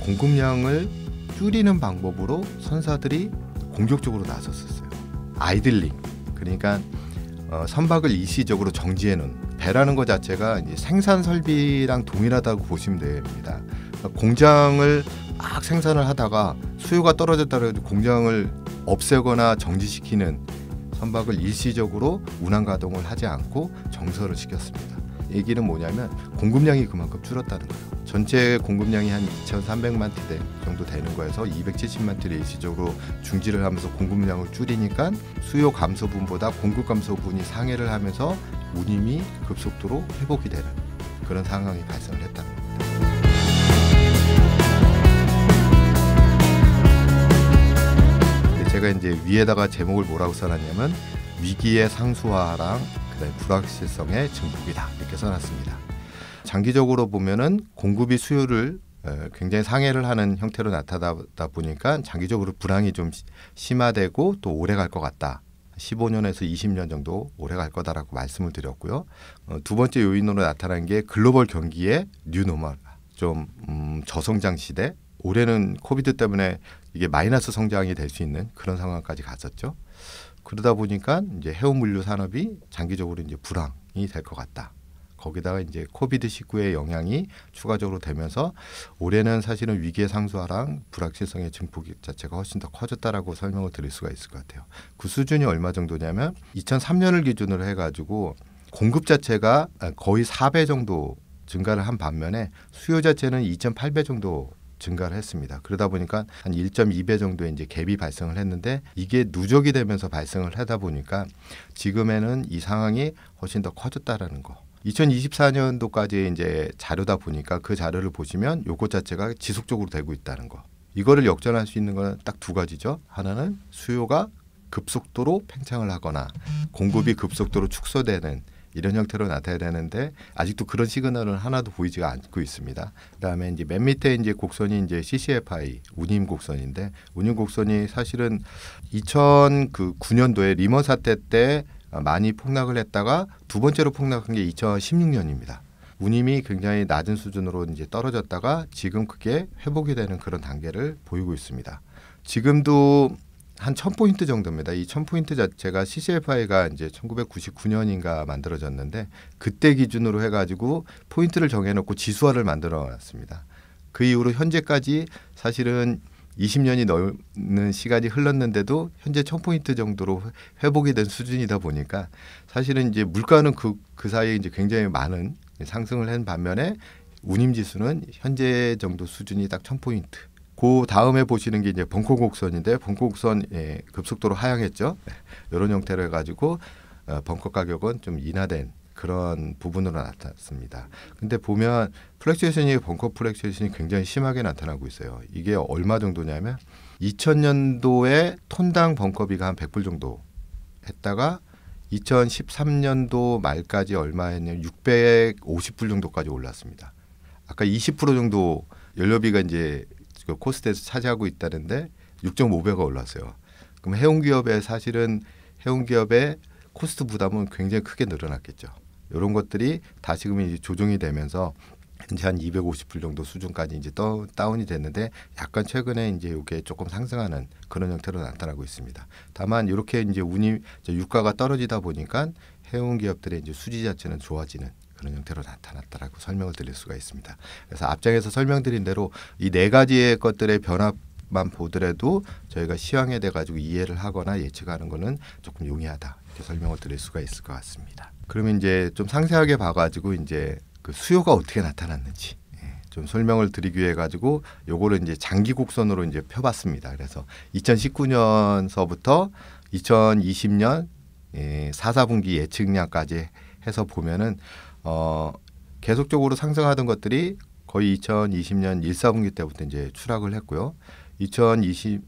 공급량을 줄이는 방법으로 선사들이 공격적으로 나섰었어요. 아이들링, 그러니까 선박을 일시적으로 정지해 놓은, 배라는 것 자체가 이제 생산 설비랑 동일하다고 보시면 됩니다. 그러니까 공장을 막 생산을 하다가 수요가 떨어졌다 그래도 공장을 없애거나 정지시키는, 선박을 일시적으로 운항 가동을 하지 않고 정서를 시켰습니다. 얘기는 뭐냐면 공급량이 그만큼 줄었다는 거예요. 전체 공급량이 한 2,300만 티대 정도 되는 거에서 270만 티대 일시적으로 중지를 하면서 공급량을 줄이니까 수요 감소분보다 공급 감소분이 상회를 하면서 운임이 급속도로 회복이 되는 그런 상황이 발생을 했다는 겁니다. 제가 이제 위에다가 제목을 뭐라고 써놨냐면 위기의 상수화랑 그다음에 불확실성의 증폭이다, 이렇게 써놨습니다. 장기적으로 보면은 공급이 수요를 굉장히 상회를 하는 형태로 나타나다 보니까 장기적으로 불황이 좀 심화되고 또 오래 갈 것 같다. 15년에서 20년 정도 오래 갈 거다라고 말씀을 드렸고요. 두 번째 요인으로 나타난 게 글로벌 경기의 뉴노멀, 좀 저성장 시대. 올해는 코비드 때문에 이게 마이너스 성장이 될 수 있는 그런 상황까지 갔었죠. 그러다 보니까 이제 해운 물류 산업이 장기적으로 이제 불황이 될 것 같다. 거기다가 이제 코비드 19의 영향이 추가적으로 되면서 올해는 사실은 위기의 상수화랑 불확실성의 증폭 자체가 훨씬 더 커졌다라고 설명을 드릴 수가 있을 것 같아요. 그 수준이 얼마 정도냐면 2003년을 기준으로 해가지고 공급 자체가 거의 4배 정도 증가를 한 반면에 수요 자체는 2.8배 정도 증가를 했습니다. 그러다 보니까 한 1.2배 정도의 이제 갭이 발생을 했는데, 이게 누적이 되면서 발생을 하다 보니까 지금에는 이 상황이 훨씬 더 커졌다라는 거. 2024년도까지 이제 자료다 보니까 그 자료를 보시면 요것 자체가 지속적으로 되고 있다는 거. 이거를 역전할 수 있는 건 딱 두 가지죠. 하나는 수요가 급속도로 팽창을 하거나 공급이 급속도로 축소되는 이런 형태로 나타나야 되는데 아직도 그런 시그널은 하나도 보이지가 않고 있습니다. 그다음에 이제 맨 밑에 이제 곡선이 이제 CCFI 운임 곡선인데, 운임 곡선이 사실은 2009년도에 리먼 사태 때 많이 폭락을 했다가 두 번째로 폭락한 게 2016년입니다. 운임이 굉장히 낮은 수준으로 이제 떨어졌다가 지금 그게 회복이 되는 그런 단계를 보이고 있습니다. 지금도 한 1000포인트 정도입니다. 이 1000포인트 자체가 CCFI가 이제 1999년인가 만들어졌는데, 그때 기준으로 해가지고 포인트를 정해놓고 지수화를 만들어놨습니다. 그 이후로 현재까지 사실은 20년이 넘는 시간이 흘렀는데도 현재 1000포인트 정도로 회복이 된 수준이다 보니까 사실은 이제 물가는 그 사이에 이제 굉장히 많은 상승을 한 반면에 운임 지수는 현재 정도 수준이 딱 1000포인트. 그 다음에 보시는 게 이제 벙커 곡선인데, 벙커 곡선 급속도로 하향했죠. 이런 형태로 해가지고 벙커 가격은 좀 인하된 그런 부분으로 나타났습니다. 근데 보면 플렉츄에이션이, 벙커 플렉츄에이션이 굉장히 심하게 나타나고 있어요. 이게 얼마 정도냐면 2000년도에 톤당 벙커비가 한 100불 정도 했다가 2013년도 말까지 얼마 했냐면 650불 정도까지 올랐습니다. 아까 20% 정도 연료비가 이제 그 코스트에서 차지하고 있다는데 6.5배가 올랐어요. 그럼 해운기업의 사실은 해운기업의 코스트 부담은 굉장히 크게 늘어났겠죠. 이런 것들이 다시금 이제 조정이 되면서 현재 한 250불 정도 수준까지 이제 다운이 됐는데, 약간 최근에 이제 이게 조금 상승하는 그런 형태로 나타나고 있습니다. 다만 이렇게 이제 유가가 떨어지다 보니까 해운 기업들의 이제 수지 자체는 좋아지는 그런 형태로 나타났다라고 설명을 드릴 수가 있습니다. 그래서 앞장에서 설명드린 대로 이 네 가지의 것들의 변화만 보더라도 저희가 시황에 대해 가지고 이해를 하거나 예측하는 거는 조금 용이하다, 이렇게 설명을 드릴 수가 있을 것 같습니다. 그러면 이제 좀 상세하게 봐가지고 이제 그 수요가 어떻게 나타났는지 좀 설명을 드리기 위해 가지고 요거를 이제 장기 곡선으로 이제 펴봤습니다. 그래서 2019년서부터 2020년 4분기 예측량까지 해서 보면은 계속적으로 상승하던 것들이 거의 2020년 1, 4분기 때부터 이제 추락을 했고요. 2020년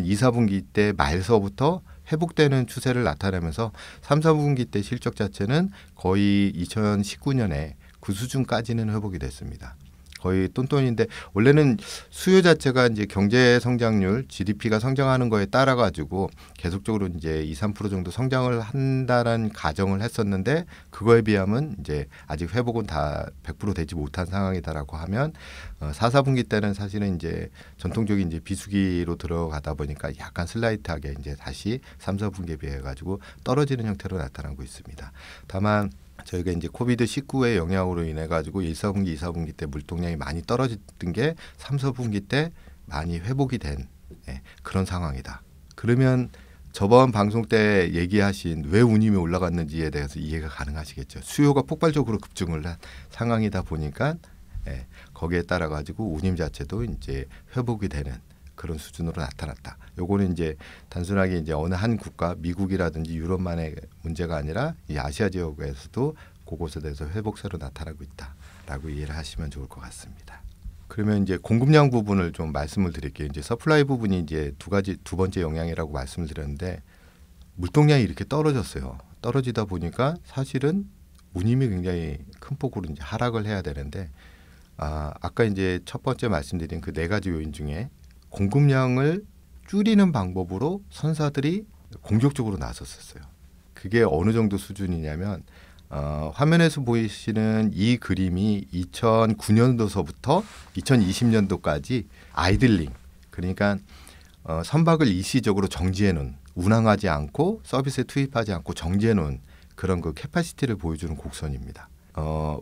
2, 4분기 때 말서부터 회복되는 추세를 나타내면서 3, 4분기 때 실적 자체는 거의 2019년에 그 수준까지는 회복이 됐습니다. 거의 똔똔인데 원래는 수요 자체가 이제 경제 성장률 GDP가 성장하는 거에 따라 가지고 계속적으로 이제 2~3% 정도 성장을 한다는 가정을 했었는데 그거에 비하면 이제 아직 회복은 다 100% 되지 못한 상황이다라고 하면 4, 4분기 때는 사실은 이제 전통적인 이제 비수기로 들어가다 보니까 약간 슬라이트하게 이제 다시 3, 4분기에 비해 가지고 떨어지는 형태로 나타나고 있습니다. 다만 저희가 이제 코비드-19의 영향으로 인해 가지고 1, 4분기, 2, 4분기 때 물동량이 많이 떨어졌던 게 3, 4분기 때 많이 회복이 된 그런 상황이다. 그러면 저번 방송 때 얘기하신 왜 운임이 올라갔는지에 대해서 이해가 가능하시겠죠. 수요가 폭발적으로 급증을 한 상황이다 보니까 거기에 따라 가지고 운임 자체도 이제 회복이 되는 그런 수준으로 나타났다. 요거는 이제 단순하게 이제 어느 한 국가, 미국이라든지 유럽만의 문제가 아니라 이 아시아 지역에서도 그곳에 대해서 회복세로 나타나고 있다라고 이해를 하시면 좋을 것 같습니다. 그러면 이제 공급량 부분을 좀 말씀을 드릴게요. 이제 서플라이 부분이 이제 두 번째 영향이라고 말씀을 드렸는데 물동량이 이렇게 떨어졌어요. 떨어지다 보니까 사실은 운임이 굉장히 큰 폭으로 이제 하락을 해야 되는데 아까 이제 첫 번째 말씀드린 그 4가지 요인 중에 공급량을 줄이는 방법으로 선사들이 공격적으로 나섰었어요. 그게 어느 정도 수준이냐면 화면에서 보이시는 이 그림이 2009년도서부터 2020년도까지 아이들링, 그러니까 선박을 일시적으로 정지해 놓은, 운항하지 않고 서비스에 투입하지 않고 정지해 놓은 그런 그 캐파시티를 보여주는 곡선입니다.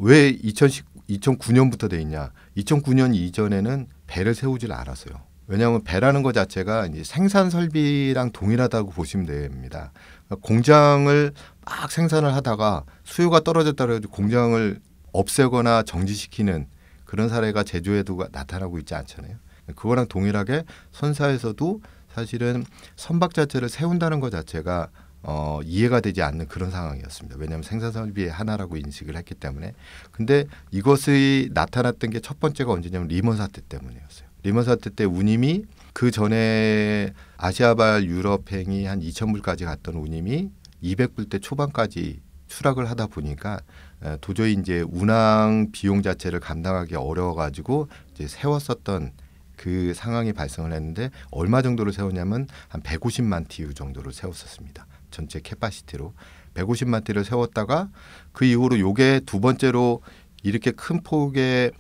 왜 2009년부터 돼 있냐? 2009년 이전에는 배를 세우질 않았어요. 왜냐하면 배라는 것 자체가 이제 생산 설비랑 동일하다고 보시면 됩니다. 그러니까 공장을 막 생산을 하다가 수요가 떨어졌다고 해서 공장을 없애거나 정지시키는 그런 사례가 제조에도 나타나고 있지 않잖아요. 그거랑 동일하게 선사에서도 사실은 선박 자체를 세운다는 것 자체가 이해가 되지 않는 그런 상황이었습니다. 왜냐하면 생산 설비의 하나라고 인식을 했기 때문에. 근데 이것이 나타났던 게 첫 번째가 언제냐면 리먼 사태 때문이었어요. 리먼 사태 때 운임이 그 전에 아시아발 유럽행이 한 2,000불까지 갔던 운임이 200불대 초반까지 추락을 하다 보니까 도저히 이제 운항 비용 자체를 감당하기 어려워가지고 이제 세웠었던 그 상황이 발생을 했는데 얼마 정도를 세웠냐면 한 150만 TU 정도를 세웠었습니다. 전체 캐파시티로 150만 TU를 세웠다가 그 이후로 요게 두 번째로 이렇게 큰 폭의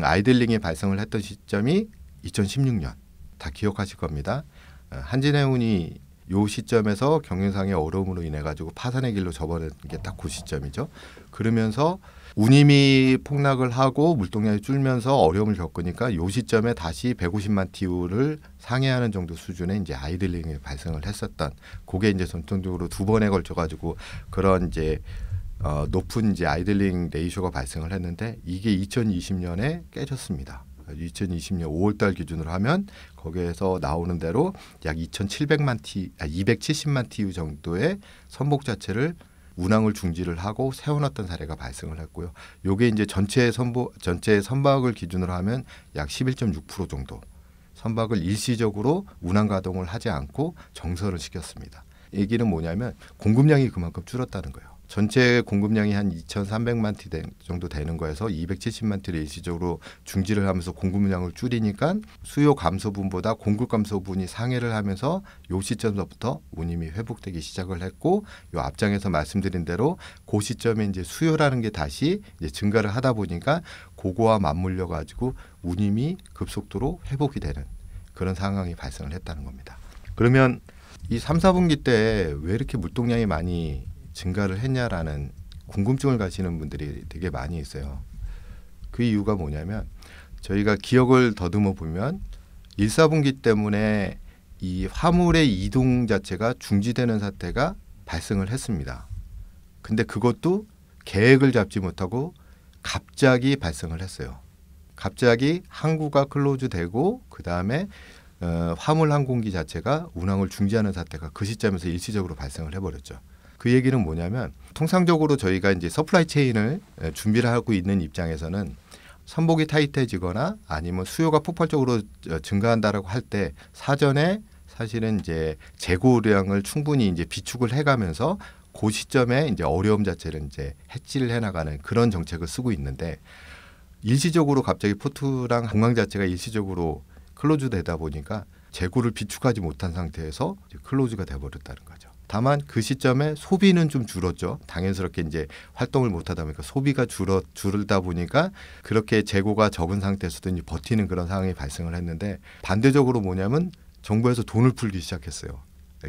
아이들링이 발생을 했던 시점이 2016년 다 기억하실 겁니다. 한진해운이 요 시점에서 경영상의 어려움으로 인해 가지고 파산의 길로 접어든 게 딱 그 시점이죠. 그러면서 운임이 폭락을 하고 물동량이 줄면서 어려움을 겪으니까 요 시점에 다시 150만 TU를 상회하는 정도 수준의 이제 아이들링이 발생을 했었던, 그게 이제 전통적으로 두 번에 걸쳐 가지고 그런 이제 높은 이제 아이들링 레이쇼가 발생을 했는데 이게 2020년에 깨졌습니다. 2020년 5월달 기준으로 하면 거기에서 나오는 대로 약 270만 TU 정도의 선복 자체를 운항을 중지를 하고 세워놨던 사례가 발생을 했고요. 요게 이제 전체 선박을 기준으로 하면 약 11.6% 정도 선박을 일시적으로 운항 가동을 하지 않고 정설을 시켰습니다. 얘기는 뭐냐면 공급량이 그만큼 줄었다는 거예요. 전체 공급량이 한 2,300만 티 정도 되는 거에서 270만 티를 일시적으로 중지를 하면서 공급량을 줄이니까 수요 감소분보다 공급 감소분이 상회를 하면서 요 시점부터 운임이 회복되기 시작을 했고, 요 앞장에서 말씀드린 대로 그 시점에 이제 수요라는 게 다시 이제 증가를 하다 보니까 그거와 맞물려 가지고 운임이 급속도로 회복이 되는 그런 상황이 발생을 했다는 겁니다. 그러면 이 3, 4분기 때 왜 이렇게 물동량이 많이 증가를 했냐라는 궁금증을 가지는 분들이 되게 많이 있어요. 그 이유가 뭐냐면 저희가 기억을 더듬어 보면 1, 4분기 때문에 이 화물의 이동 자체가 중지되는 사태가 발생을 했습니다. 근데 그것도 계획을 잡지 못하고 갑자기 발생을 했어요. 갑자기 항구가 클로즈되고 그 다음에 화물 항공기 자체가 운항을 중지하는 사태가 그 시점에서 일시적으로 발생을 해버렸죠. 그 얘기는 뭐냐면 통상적으로 저희가 이제 서플라이 체인을 준비를 하고 있는 입장에서는 선복이 타이트해지거나 아니면 수요가 폭발적으로 증가한다라고 할 때 사전에 사실은 이제 재고량을 충분히 이제 비축을 해가면서 그 시점에 이제 어려움 자체를 이제 해지를 해나가는 그런 정책을 쓰고 있는데 일시적으로 갑자기 포트랑 공항 자체가 일시적으로 클로즈 되다 보니까 재고를 비축하지 못한 상태에서 이제 클로즈가 돼버렸다는 거죠. 다만 그 시점에 소비는 좀 줄었죠. 당연스럽게 이제 활동을 못하다 보니까 소비가 줄다 보니까 그렇게 재고가 적은 상태에서도 이제 버티는 그런 상황이 발생을 했는데, 반대적으로 뭐냐면 정부에서 돈을 풀기 시작했어요.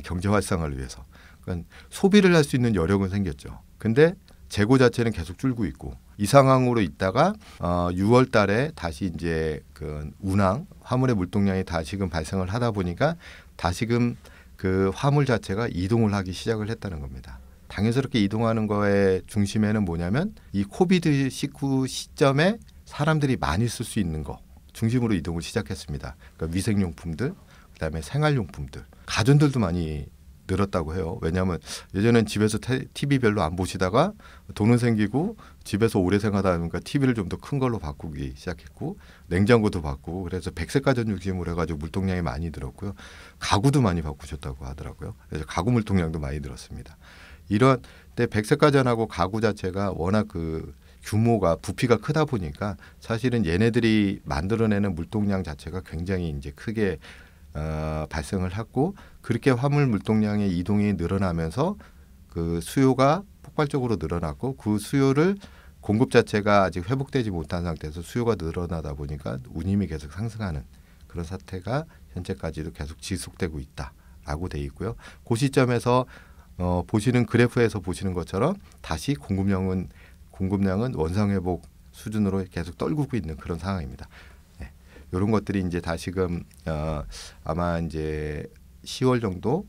경제 활성화를 위해서. 그러니까 소비를 할 수 있는 여력은 생겼죠. 근데 재고 자체는 계속 줄고 있고, 이 상황으로 있다가 6월 달에 다시 이제 그 운항 화물의 물동량이 다시금 발생을 하다 보니까 다시금 그 화물 자체가 이동을 하기 시작을 했다는 겁니다. 당연스럽게 이동하는 거의 중심에는 뭐냐면 이 코비드19 시점에 사람들이 많이 쓸 수 있는 거 중심으로 이동을 시작했습니다. 그러니까 위생용품들, 그다음에 생활용품들, 가전들도 많이 늘었다고 해요. 왜냐하면 예전엔 집에서 TV 별로 안 보시다가 돈은 생기고 집에서 오래 생활하다 보니까 TV를 좀 더 큰 걸로 바꾸기 시작했고, 냉장고도 바꾸고, 그래서 백색 가전 중심으로 해가지고 물동량이 많이 늘었고요. 가구도 많이 바꾸셨다고 하더라고요. 그래서 가구 물동량도 많이 늘었습니다. 이런 때 백색 가전하고 가구 자체가 워낙 그 규모가 부피가 크다 보니까 사실은 얘네들이 만들어내는 물동량 자체가 굉장히 이제 크게 발생을 했고, 그렇게 화물 물동량의 이동이 늘어나면서 그 수요가 폭발적으로 늘어났고, 그 수요를 공급 자체가 아직 회복되지 못한 상태에서 수요가 늘어나다 보니까 운임이 계속 상승하는 그런 사태가 현재까지도 계속 지속되고 있다라고 돼 있고요. 그 시점에서 보시는 그래프에서 보시는 것처럼 다시 공급량은 원상 회복 수준으로 계속 떨구고 있는 그런 상황입니다. 이런 것들이 이제 다시금 아마 이제 10월 정도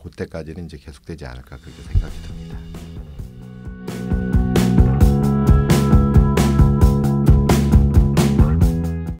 그때까지는 이제 계속되지 않을까 그렇게 생각이 듭니다.